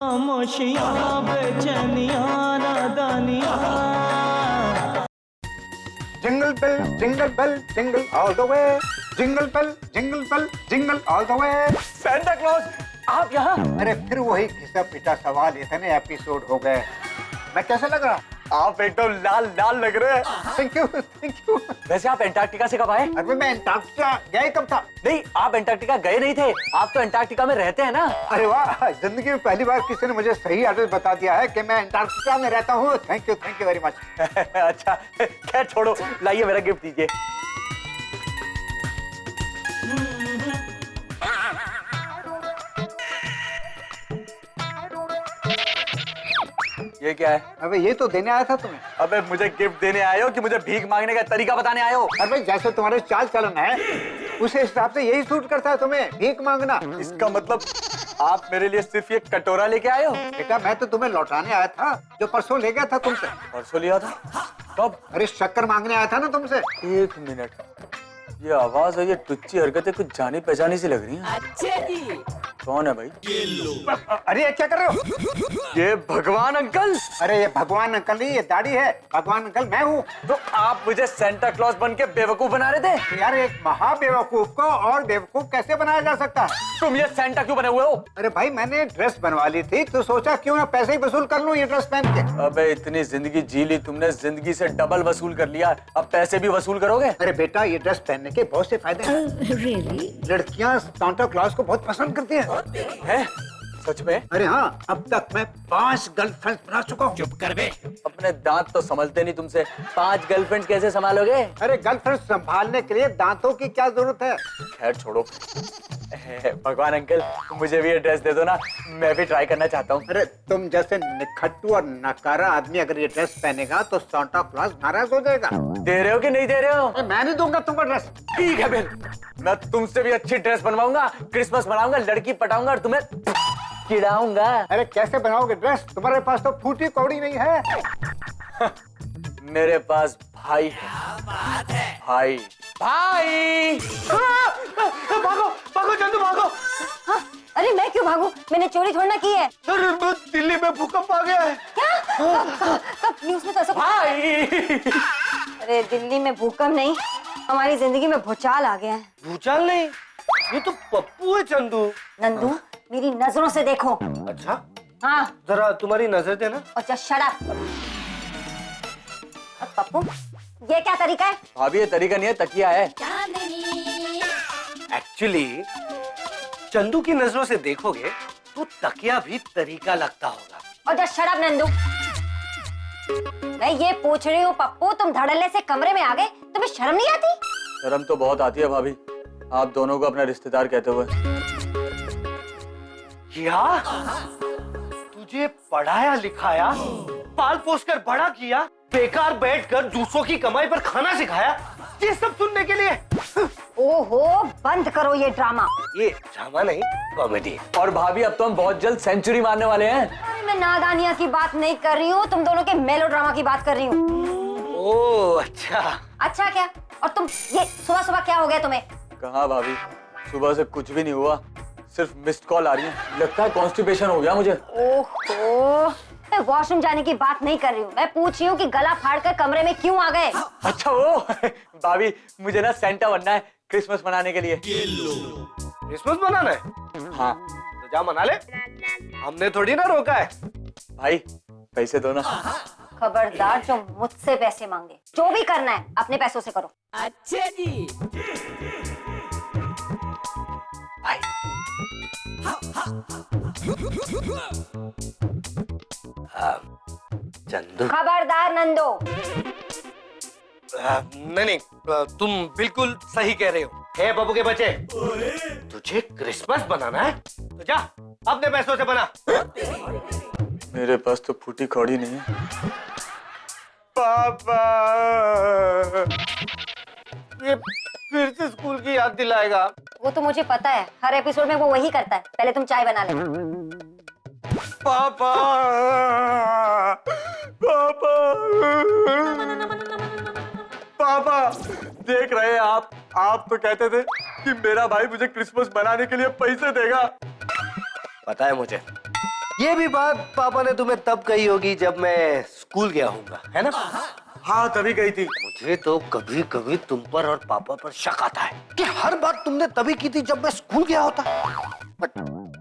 खामोशियां बेचैनियां नादानियां। Jingle bell jingle all the way, jingle bell jingle all the way. Santa Claus आप यहाँ? अरे फिर वही घिसा पिटा सवाल, इतने एपिसोड हो गए। मैं कैसा लग रहा? आप एकदम लाल लाल लग रहे हैं। Thank you. वैसे आप एंटार्क्टिका से कब आए? अरे मैं अंटार्कटिका गया ही कब था? नहीं, आप एंटार्क्टिका गए नहीं थे, आप तो अंटार्कटिका में रहते हैं ना। अरे वाह, जिंदगी में पहली बार किसी ने मुझे सही एड्रेस बता दिया है कि मैं अंटार्कटिका में रहता हूँ। Thank you very much. अच्छा खैर छोड़ो, लाइए मेरा गिफ्ट दीजिए। ये क्या है? अबे ये तो देने आया था तुम्हें। अबे मुझे गिफ्ट देने आए हो कि मुझे भीख मांगने का तरीका बताने आए हो? अरे भाई जैसे तुम्हारे चाल चलन है उस हिसाब से यही सूट करता है तुम्हें भीख मांगना। इसका मतलब आप मेरे लिए सिर्फ ये कटोरा लेके आए हो? बेटा मैं तो तुम्हें लौटाने आया था, जो परसों ले गया था तुमसे। परसों लिया था? कब? अरे शक्कर मांगने आया था ना तुमसे। एक मिनट, ये आवाज और ये टुच्ची हरकतें कुछ जानी पहचानी सी लग रही हैं। अच्छा जी। कौन है भाई? अरे ये क्या कर रहे हो? ये भगवान अंकल। अरे ये भगवान अंकल नहीं, ये दाढ़ी है। भगवान अंकल मैं हूँ। तो आप मुझे सेंटा क्लॉज बन के बेवकूफ बना रहे थे? यार एक महा बेवकूफ को और बेवकूफ कैसे बनाया जा सकता है? तुम ये सेंटा क्यों बने हुए हो? अरे भाई मैंने ड्रेस बनवा ली थी तो सोचा क्यों ना पैसे ही वसूल कर लूं ये ड्रेस पहन के। अबे इतनी जिंदगी जी ली तुमने, जिंदगी से डबल वसूल कर लिया, अब पैसे भी वसूल करोगे? अरे बेटा ये ड्रेस पहनने के बहुत से फायदे हैं। रियली? लड़कियां सांता क्लॉज को बहुत पसंद करती हैं। सच में? अरे हाँ, अब तक मैं 5 गर्लफ्रेंड बना चुका हूँ। चुप कर बे। अपने दांत तो संभलते नहीं तुमसे, 5 गर्लफ्रेंड कैसे संभालोगे? अरे गर्लफ्रेंड संभालने के लिए दांतों की क्या जरूरत है? खैर छोड़ो। भगवान अंकल मुझे भी ये ड्रेस दे दो ना, मैं भी ट्राई करना चाहता हूँ। अरे तुम जैसे निखट्टू और नकारा आदमी अगर ये ड्रेस पहनेगा तो सांता क्लॉज नाराज हो जाएगा। दे रहे हो कि नहीं दे रहे हो? अरे मैं नहीं दूंगा तुमको ड्रेस। ठीक है फिर, मैं तुमसे भी अच्छी ड्रेस बनवाऊंगा, क्रिसमस मनाऊंगा, लड़की पटाऊंगा और तुम्हें चिढ़ाऊंगा। अरे कैसे बनाओगे ड्रेस? तुम्हारे पास तो फूटी कौड़ी नहीं है। मेरे पास भाई है। भाई भागो भागो चंदू भागो। हाँ? अरे मैं क्यों भागूं? मैंने चोरी थोड़ी ना की है। अरे दिल्ली में भूकंप आ गया है। क्या? कब न्यूज़ में तो ऐसा? भाई अरे दिल्ली में भूकंप नहीं, हमारी जिंदगी में भूचाल आ गया है। भूचाल नहीं, ये तो पप्पू है चंदू। नंदू मेरी नजरों से देखो। अच्छा हाँ जरा तुम्हारी नजर देना। और जस्ट शट अप। पप्पू ये क्या तरीका है? भाभी ये तरीका नहीं है, तकिया है। एक्चुअली चंदू की नजरों से देखोगे तो तकिया भी तरीका लगता होगा। और जस्ट शट अप नंदू। मैं ये पूछ रही हूँ पप्पू, तुम धड़ल्ले से कमरे में आ गए, तुम्हें शर्म नहीं आती? शर्म तो बहुत आती है भाभी, आप दोनों को अपना रिश्तेदार कहते हुए। क्या तुझे पढ़ाया लिखाया, पाल पोस कर बड़ा किया, बेकार बैठकर दूसरों की कमाई पर खाना सिखाया, ये सब सुनने के लिए? ओहो बंद करो ये ड्रामा। ये ड्रामा नहीं, कॉमेडी। और भाभी अब तो हम बहुत जल्द सेंचुरी मारने वाले हैं। अरे मैं नादानिया की बात नहीं कर रही हूँ, तुम दोनों के मेलोड्रामा की बात कर रही हूँ। ओह अच्छा। अच्छा क्या? और तुम ये सुबह सुबह क्या हो गया तुम्हें? कहाँ भाभी, सुबह से कुछ भी नहीं हुआ, सिर्फ मिस्ड कॉल आ रही है। लगता है कॉन्स्टिपेशन हो गया मुझे। ओहो मैं वॉशरूम जाने की बात नहीं कर रही हूँ, मैं पूछ रही हूँ कि गला फाड़कर कमरे में क्यों आ गए? अच्छा वो भाभी मुझे ना सेंटा बनना है क्रिसमस मनाने के लिए। क्रिसमस मनाना है? हाँ तो जा मना ले, हमने थोड़ी ना रोका है। भाई पैसे दो ना। खबरदार जो मुझसे पैसे मांगे, जो भी करना है अपने पैसों से करो। अच्छा जी। भाई चंदू खबरदार नंदो। नहीं, तुम बिल्कुल सही कह रहे हो। हे बाबू के बच्चे, तुझे क्रिसमस बनाना है तो जा अपने पैसों से बना। मेरे पास तो फूटी कौड़ी नहीं है। पापा ये फिर से स्कूल की याद दिलाएगा। वो तो मुझे पता है, हर एपिसोड में वो वही करता है। पहले तुम चाय बना ले। पापा पापा पापा देख रहे हैं आप तो कहते थे कि मेरा भाई मुझे क्रिसमस मनाने के लिए पैसे देगा। पता है मुझे, ये भी बात पापा ने तुम्हें तब कही होगी जब मैं स्कूल गया हूँगा, है ना? हाँ तभी गई थी। मुझे तो कभी कभी तुम पर और पापा पर शक आता है कि हर बात तुमने तभी की थी जब मैं स्कूल गया होता। बट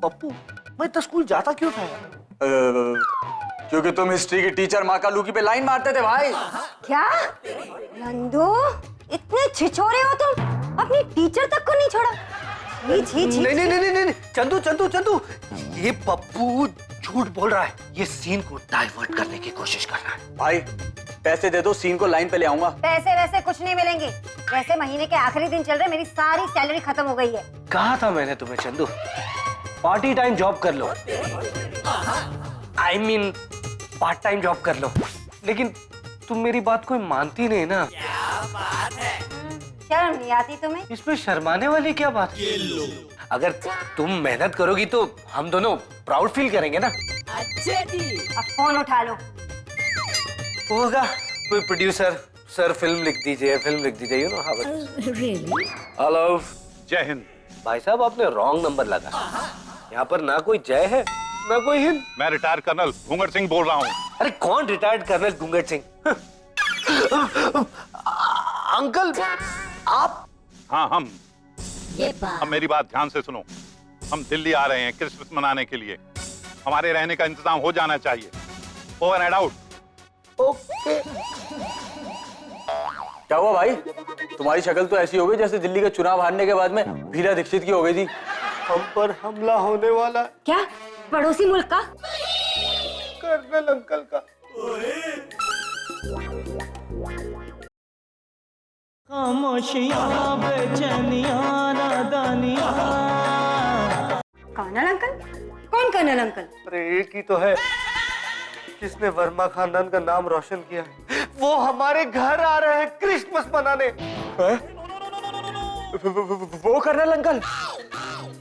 पप्पू, मैं तो स्कूल जाता क्यों था यार? क्योंकि तुम हिस्ट्री की टीचर माँ का लूकी पे लाइन मारते थे भाई। क्या नंदू, इतने छिछोरे हो तुम, अपनी टीचर तक को नहीं छोड़ा। छी छी छी। नहीं नहीं नहीं नहीं, चंदू चंदू चंदू, ये पप्पू झूठ बोल रहा है। ये सीन को डाइवर्ट करने की कोशिश कर रहा है। भाई पैसे दे दो, सीन को लाइन पे ले आऊंगा। पैसे वैसे कुछ नहीं मिलेंगे। वैसे महीने के आखिरी दिन चल रहे, मेरी सारी सैलरी खत्म हो गई है। कहा था मैंने तुम्हें चंदू, पार्टी टाइम जॉब कर लो। I mean, part time job कर लो। लेकिन तुम मेरी बात कोई मानती नहीं ना। शर्म नहीं आती तुम्हें? इसमें शर्माने वाली क्या बात है? अगर तुम मेहनत करोगी तो हम दोनों प्राउड फील करेंगे ना। अच्छा जी। अब फोन उठा लो। होगा कोई प्रोड्यूसर, सर फिल्म लिख दीजिए, you know how. Really? Hello, जय हिंद। भाई साहब आपने रॉन्ग नंबर लगा। यहाँ पर ना कोई जय है ना कोई हिंद। मैं रिटायर्ड कर्नल घूंगर सिंह बोल रहा हूँ। अरे कौन रिटायर्ड कर्नल घूंगर सिंह? अंकल आप? हाँ हम मेरी बात ध्यान से सुनो। हम दिल्ली आ रहे हैं क्रिसमस मनाने के लिए। हमारे रहने का इंतजाम हो जाना चाहिए। Over and out. ओके। क्या हुआ भाई? तुम्हारी शक्ल तो ऐसी हो गई जैसे दिल्ली के चुनाव हारने के बाद में वीरा दीक्षित की हो गई थी। हम पर हमला होने वाला। क्या? पड़ोसी मुल्क का? कर्नल अंकल का। खामोशियां बेचैनियां नादानियां। Colonel uncle? कौन कर्नल अंकल? अरे एक ही तो है जिसने वर्मा खानदान का नाम रोशन किया है। वो हमारे घर आ रहे हैं क्रिसमस मनाने। वो कर्नल अंकल?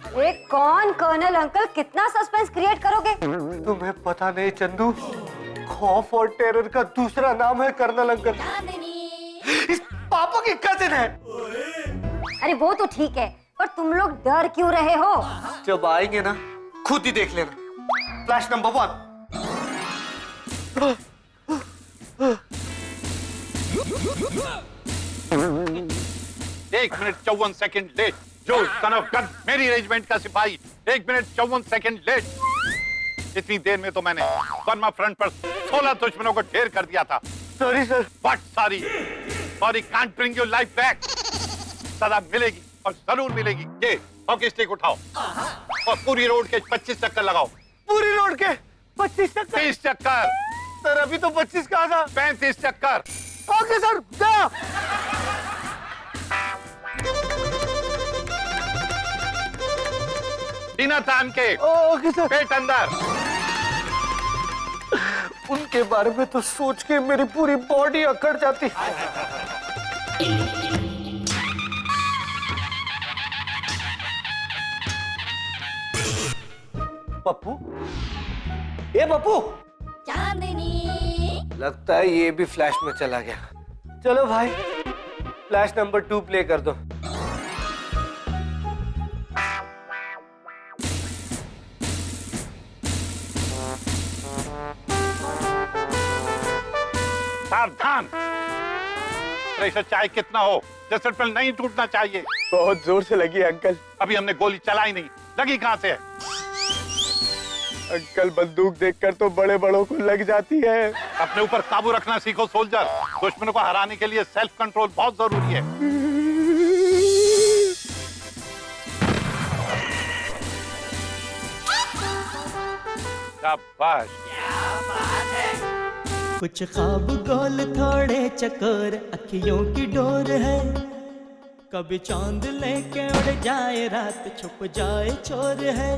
अरे कौन कर्नल अंकल? कितना सस्पेंस क्रिएट करोगे? तुम्हें पता नहीं चंदू, खौफ और टेरर का दूसरा नाम है कर्नल अंकल। इस पापा की कजिन है। अरे वो तो ठीक है, पर तुम लोग डर क्यों रहे हो? जब आएंगे ना खुद ही देख लेना। Flash number 1। एक मिनट 54 सेकंड लेट। जो सन ऑफ गन, मेरी रेजिमेंट का सिपाही 1 मिनट 54 सेकंड लेट। इतनी देर में तो मैंने वर्मा फ्रंट पर 16 दुश्मनों को ढेर कर दिया था। Sorry sir. But sorry can't bring your life back. सजा मिलेगी और जरूर मिलेगी। ये हॉकी स्टिक उठाओ और पूरी रोड के 25 चक्कर लगाओ। पूरी रोड के 25 चक्कर? 30 चक्कर। सर अभी तो 25 कहा था। 35 चक्कर। ओके सर, गया। बिना टाइम के ओके सर। पेट अंदर। उनके बारे में तो सोच के मेरी पूरी बॉडी अकड़ जाती। पप्पू, ए पप्पू, लगता है ये भी फ्लैश में चला गया। चलो भाई, फ्लैश नंबर 2 प्ले कर दो। सावधान। प्रेशर चाहे कितना हो, जैसे पर नहीं टूटना चाहिए। बहुत जोर से लगी है अंकल। अभी हमने गोली चलाई नहीं, लगी कहां से है? अंकल बंदूक देखकर तो बड़े बड़ों को लग जाती है। अपने ऊपर काबू रखना सीखो सोल्जर। दुश्मनों को हराने के लिए सेल्फ कंट्रोल बहुत जरूरी है। शाबाश। कुछ ख्वाब गोल थोड़े चकोर अखियों की डोर है। कभी चांद लेके उड़ जाए रात छुप जाए चोर है।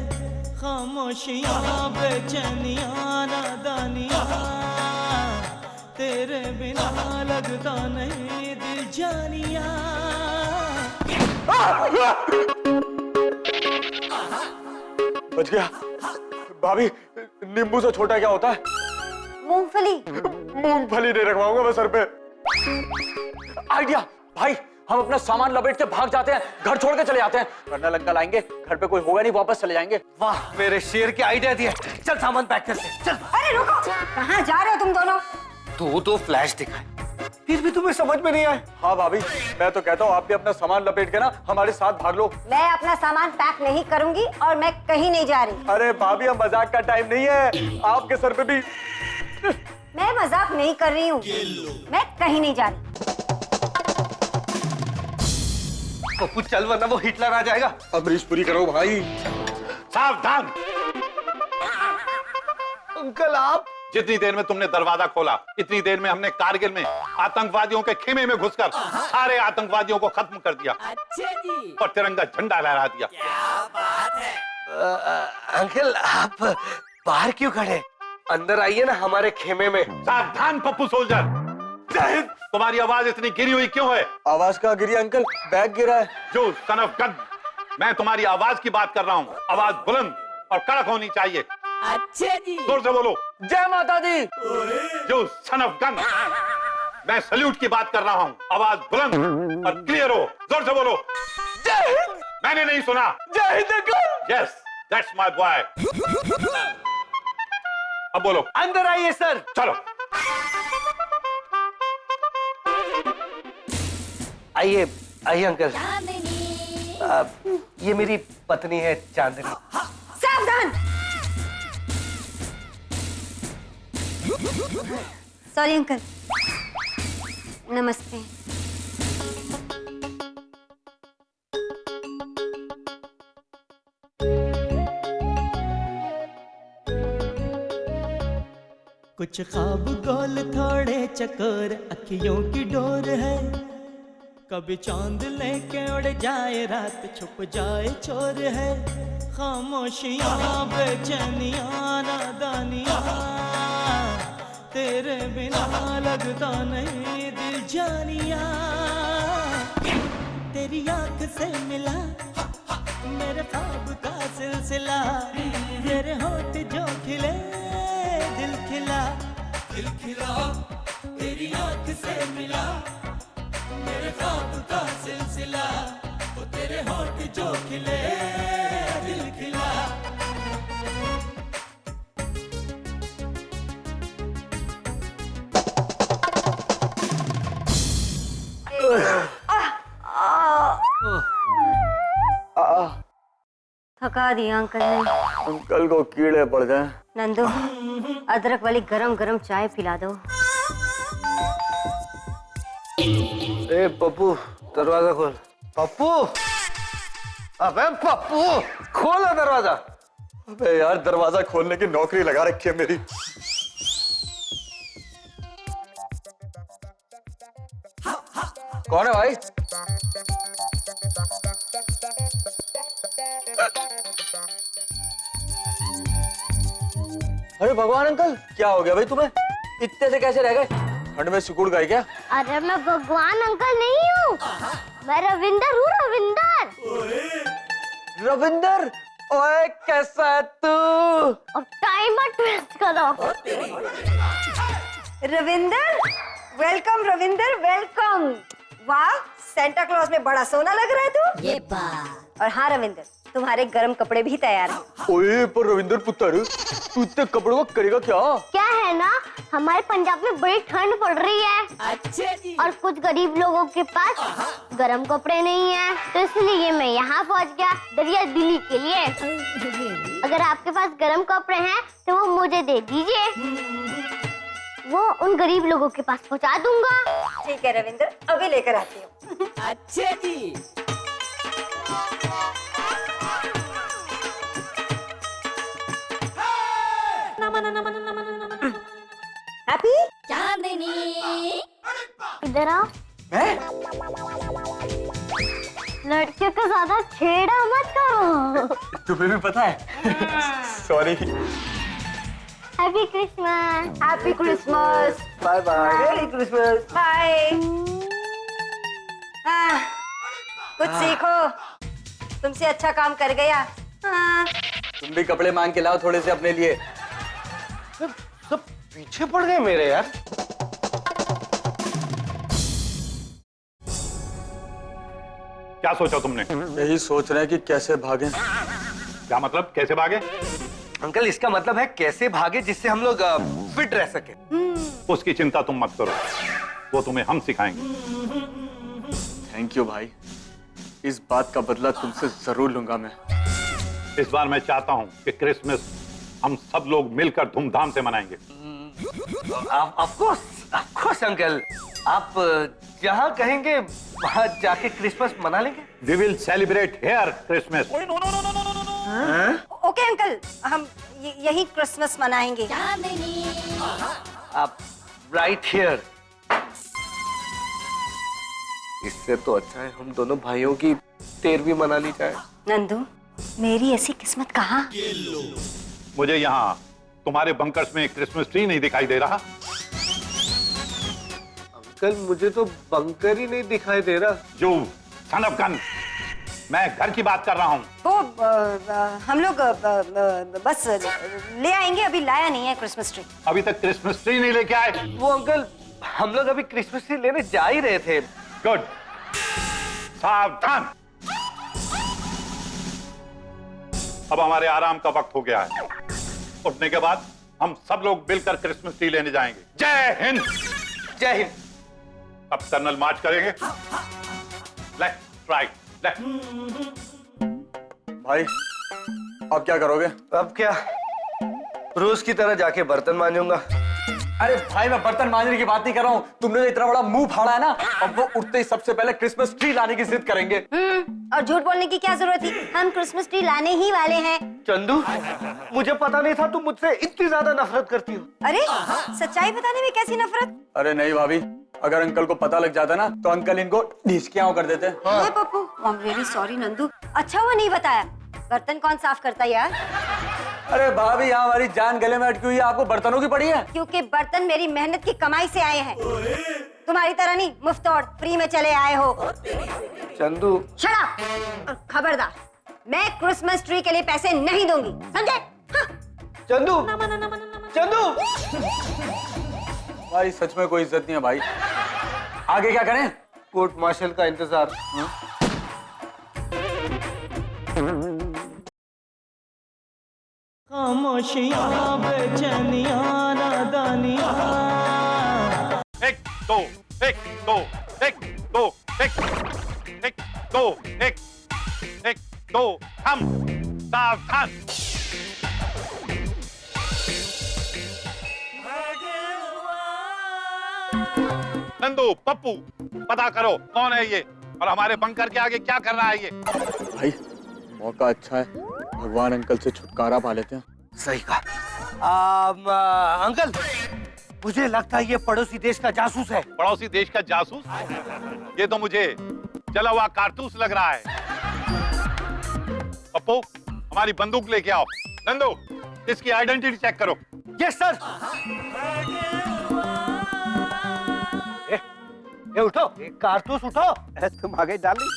खामोशियां बेचैनियां नादानियां तेरे बिना लगता नहीं दिल जानिया। बच गया। भाभी नींबू से छोटा क्या होता है? मूंगफली। मूंगफली नहीं रखवाऊंगा मैं सर पे। आइडिया भाई, हम अपना सामान लपेट के भाग जाते हैं, घर छोड़ के चले जाते हैं। कर्नल अंकल आएंगे, घर पे कोई होगा नहीं, वापस चले जाएंगे। वाह, मेरे शेर के आइडिया दिए। चल सामान पैक करते, चल। अरे रुको, कहाँ जा रहे हो तुम दोनों? तू तो फ्लैश दिखाए, फिर भी तुम्हें समझ में नहीं आए। हाँ भाभी, मैं तो कहता हूँ आप भी अपना सामान लपेट के ना हमारे साथ भाग लो। मैं अपना सामान पैक नहीं करूंगी और मैं कहीं नहीं जा रही। अरे भाभी, अब मजाक का टाइम नहीं है, आपके सर पे भी। मैं मजाक नहीं कर रही हूँ, मैं कहीं नहीं जा रही। पप्पू चल, वरना वो हिटलर आ जाएगा। अमरीश पूरी करो भाई। सावधान। अंकल आप। जितनी देर में तुमने दरवाजा खोला, इतनी देर में हमने कारगिल में आतंकवादियों के खेमे में घुसकर सारे आतंकवादियों को खत्म कर दिया। अच्छा जी। और तिरंगा झंडा लहरा दिया। क्या बात है। अंकल आप बाहर क्यों खड़े? अंदर आइए ना हमारे खेमे में। सावधान पप्पू सोल्जर। जय हिंद। तुम्हारी आवाज इतनी गिरी हुई क्यों है? आवाज कहाँ गिरी अंकल? बैग गिरा है। जो सन ऑफ गन, मैं तुम्हारी आवाज की बात कर रहा हूँ। आवाज बुलंद और कड़क होनी चाहिए। अच्छा जी। जोर से बोलो। जय माता दी। जो सन ऑफ गन, मैं सल्यूट की बात कर रहा हूँ। आवाज बुलंद और क्लियर हो। जोर से बोलो। जय हिंद। मैंने नहीं सुना। जय Hind uncle. Yes, that's my boy. अब बोलो। अंदर आइए सर। चलो। आइए आइए अंकल। ये मेरी पत्नी है चांदनी। सावधान। Sorry uncle. नमस्ते। कुछ ख्वाब गोल थोड़े चकोर, अखियों की डोर है। कभी चांद लेके उड़ जाए रात, छुप जाए चोर है। खामोशियां बेचैनियां नादानियां, तेरे बिना लगता नहीं दिल जानिया। तेरी आंख से मिला मेरे ख्वाब का सिलसिला, तेरे होठ जो खिले दिल खिला। दिल खिला, तेरी आंख से मिला मेरे ख्वाब का सिलसिला, वो तेरे होठ जो खिले दिल खिला। थका दिया अंकल ने। अंकल को कीड़े पड़ गए। नंदू, अदरक वाली गरम गरम चाय पिला दो। ए पप्पू, दरवाजा खोल। पप्पू, अबे पप्पू, खोलो दरवाजा। अबे यार, दरवाजा खोलने की नौकरी लगा रखी है मेरी। कौन है भाई? अरे भगवान अंकल, क्या हो गया भाई तुम्हें? इतने से कैसे रह गए? ठंड में सिकुड़ गए क्या? अरे मैं भगवान अंकल नहीं हूँ, मैं रविंदर हूँ। रविंदर। रविंदर? ओए कैसा है तू? अब टाइमर ट्विस्ट करो। Ravinder, welcome Ravinder, welcome. वाह, सेंटा क्लॉज में बड़ा सोना लग रहा है तू। ये बात। और हाँ रविंदर, तुम्हारे गर्म कपड़े भी तैयार हैं। ओए पर रविंदर पुत्र, तू इतने कपड़ों को करेगा क्या? क्या है ना, हमारे पंजाब में बड़ी ठंड पड़ रही है। अच्छा जी। और कुछ गरीब लोगों के पास गर्म कपड़े नहीं है, तो इसलिए मैं यहाँ पहुँच गया दरिया दिल्ली के लिए। अगर आपके पास गर्म कपड़े हैं तो वो मुझे दे दीजिए, वो उन गरीब लोगों के पास पहुँचा दूंगा। ठीक है रविंदर, अभी लेकर आती हूँ। अच्छा जी। हैप्पी? चांदनी। इधर आओ। मैं? लड़के को ज्यादा छेड़ा मत करो। तुम्हें भी पता है? Sorry. Happy Christmas. Happy Christmas. Bye bye. Merry Christmas. Bye. कुछ सीखो, तुमसे अच्छा काम कर गया। तुम भी कपड़े मांग के लाओ थोड़े से अपने लिए। सब पीछे पड़ गए मेरे यार। क्या सोचा तुमने? यही सोच रहे हैं कि कैसे भागें। क्या मतलब कैसे भागे? अंकल इसका मतलब है कैसे भागे जिससे हम लोग फिट रह सके। उसकी चिंता तुम मत करो, वो तुम्हें हम सिखाएंगे। थैंक यू भाई, इस बात का बदला तुमसे जरूर लूंगा मैं। इस बार मैं चाहता हूं कि क्रिसमस हम सब लोग मिलकर धूमधाम से मनाएंगे। ऑफ कोर्स अंकल, आप जहाँ कहेंगे वहाँ जाके क्रिसमस मना लेंगे। We will celebrate here Christmas. Okay uncle, हम यही क्रिसमस मनाएंगे। आप राइट हियर। इससे तो अच्छा है हम दोनों भाइयों की 13वीं मना ली जाए। नंदू, मेरी ऐसी किस्मत कहाँ? मुझे यहाँ तुम्हारे बंकर्स में क्रिसमस ट्री नहीं दिखाई दे रहा। अंकल मुझे तो बंकर ही नहीं दिखाई दे रहा। जो सन ऑफ गन, मैं घर की बात कर रहा हूँ। वो हम लोग बस ले आएंगे, अभी लाया नहीं है क्रिसमस ट्री। अभी तक क्रिसमस ट्री नहीं लेके आए? वो अंकल हम लोग अभी क्रिसमस ट्री लेने जा ही रहे थे। गुड, सावधान। अब हमारे आराम का वक्त हो गया है। उठने के बाद हम सब लोग मिलकर क्रिसमस ट्री लेने जाएंगे। जय हिंद। जय हिंद। अब कर्नल मार्च करेंगे। Left right left. भाई अब क्या करोगे? अब क्या, रोज की तरह जाके बर्तन मांजूंगा। अरे भाई मैं बर्तन मांजने की बात नहीं कर रहा हूँ, तुमने जो इतना बड़ा मुंह फाड़ा है ना, अब वो उठते ही सबसे पहले क्रिसमस ट्री लाने की जिद करेंगे। और झूठ बोलने की क्या जरूरत थी, हम क्रिसमस ट्री लाने ही वाले हैं। चंदू, मुझे पता नहीं था तुम मुझसे इतनी ज्यादा नफरत करती हो। अरे सच्चाई बताने में कैसी नफरत? अरे नहीं भाभी, अगर अंकल को पता लग जाता ना तो अंकल इनको ढिसकियां कर देते। है Pappu, I am really sorry Nandu. अच्छा वो नहीं बताया, बर्तन कौन साफ करता है यार? अरे भाभी यहाँ हमारी जान गले में अटकी हुई है, आपको बर्तनों की पड़ी है? क्योंकि बर्तन मेरी मेहनत की कमाई से आए हैं, तुम्हारी तरह नहीं मुफ्त और फ्री में चले आए हो। Chandu, shut up! और खबरदार, मैं क्रिसमस ट्री के लिए पैसे नहीं दूंगी, समझे? हाँ। चंदू, चंदू। भाई सच में कोई इज्जत नहीं है भाई। आगे क्या करें? कोर्ट मार्शल का इंतजार। खामोशियां बेचैनियां नादानियां। एक दो एक दो एक दो एक एक दो एक दो, हम सावधान। नंदू, पप्पू, पता करो कौन है ये और हमारे बंकर के आगे क्या कर रहा है ये। भाई मौका अच्छा है, भगवान अंकल से छुटकारा पा लेते हैं। सही कहा। अंकल, मुझे लगता है ये पड़ोसी देश का जासूस है। पड़ोसी देश का जासूस? ये तो मुझे जला हुआ कारतूस लग रहा है। पप्पू, हमारी बंदूक लेके आओ। नंदू, इसकी आइडेंटिटी चेक करो। Yes sir. ये उठो, एक कारतूस उठो। तुम आगे डाली,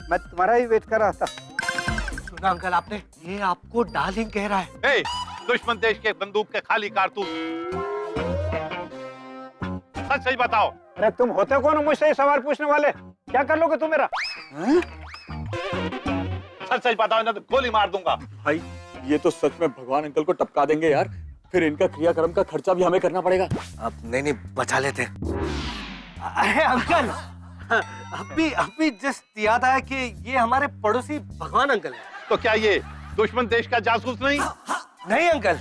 मैं तुम्हारा ही वेट कर रहा था। सुना अंकल आपने, ये आपको डार्लिंग कह रहा है। ए, दुश्मन देश के बंदूक के खाली कारतूस। सच सच बताओ। अरे तुम होते कौन हो मुझसे सवाल पूछने वाले? क्या कर लोगे तुम मेरा? सच सच बताओ ना तो गोली मार दूंगा। भाई ये तो सच में भगवान अंकल को टपका देंगे यार, फिर इनका क्रियाक्रम का खर्चा भी हमें करना पड़ेगा। अब नहीं बचा लेते। अरे अंकल, अभी जस्ट याद आया कि ये हमारे पड़ोसी भगवान अंकल है। तो क्या ये दुश्मन देश का जासूस नहीं? नहीं अंकल,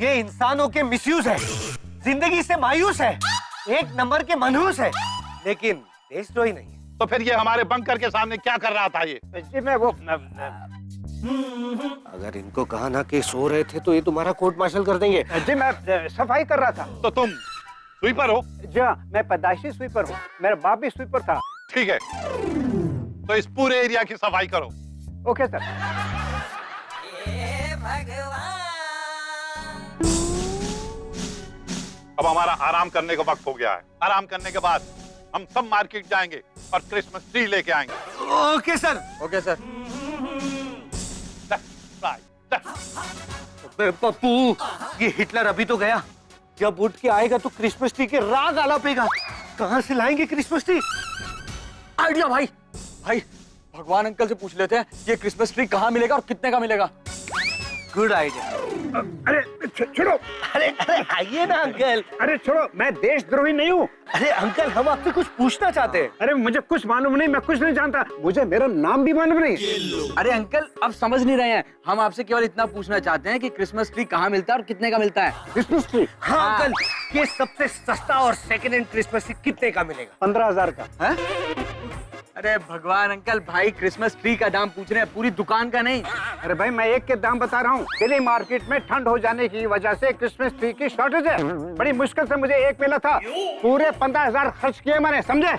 ये इंसानों के मिसयूज है, जिंदगी से मायूस है, एक नंबर के मनहूस है, लेकिन देशद्रोही नहीं है। तो फिर ये हमारे बंकर के सामने क्या कर रहा था ये? जी मैं वो अगर इनको कहा ना कि सो रहे थे तो ये तुम्हारा कोर्ट मार्शल कर देंगे। जी मैं सफाई कर रहा था। तो तुम स्वीपर हो? जी हाँ, मैं पैदाइशी स्वीपर हूँ, मेरा बाप भी स्वीपर था। ठीक है, तो इस पूरे एरिया की सफाई करो। Okay sir. अब हमारा आराम करने का वक्त हो गया है। आराम करने के बाद हम सब मार्केट जाएंगे और क्रिसमस ट्री लेके आएंगे। Okay sir. Okay sir. Left right left. Pappu, ये हिटलर अभी तो गया, जब उठ के आएगा तो क्रिसमस ट्री के राग आलापेगा। कहाँ से लाएंगे क्रिसमस ट्री? आइडिया भाई, भाई भगवान अंकल से पूछ लेते हैं ये क्रिसमस ट्री कहाँ मिलेगा और कितने का मिलेगा। Good idea. अरे छोड़ो। अरे अरे आइए ना अंकल। अरे छोड़ो, मैं देशद्रोही नहीं हूँ। अरे अंकल हम आपसे कुछ पूछना चाहते हैं। अरे मुझे कुछ मालूम नहीं, मैं कुछ नहीं जानता, मुझे मेरा नाम भी मालूम नहीं। अरे अंकल अब समझ नहीं रहे हैं, हम आपसे केवल इतना पूछना चाहते हैं कि क्रिसमस ट्री कहाँ मिलता है और कितने का मिलता है। Christmas tree? हाँ अंकल, ये सबसे सस्ता और सेकंड हैंड क्रिसमस ट्री कितने का मिलेगा? 15,000 का। है? अरे भगवान अंकल, भाई क्रिसमस ट्री का दाम पूछ रहे हैं, पूरी दुकान का नहीं। अरे भाई मैं एक के दाम बता रहा हूँ। दिल्ली मार्केट में ठंड हो जाने की वजह से क्रिसमस ट्री की शॉर्टेज है। बड़ी मुश्किल से मुझे एक मिला था, पूरे 15,000 खर्च किए मैंने, समझे?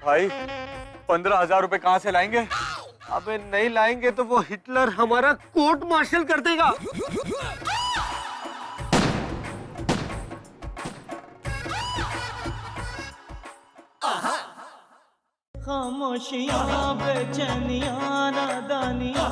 भाई 15,000 रुपए कहाँ से लाएंगे? अबे नहीं लाएंगे तो वो हिटलर हमारा कोर्ट मार्शल कर देगा। खामोशियाँ बेचैनियाँ नादानियाँ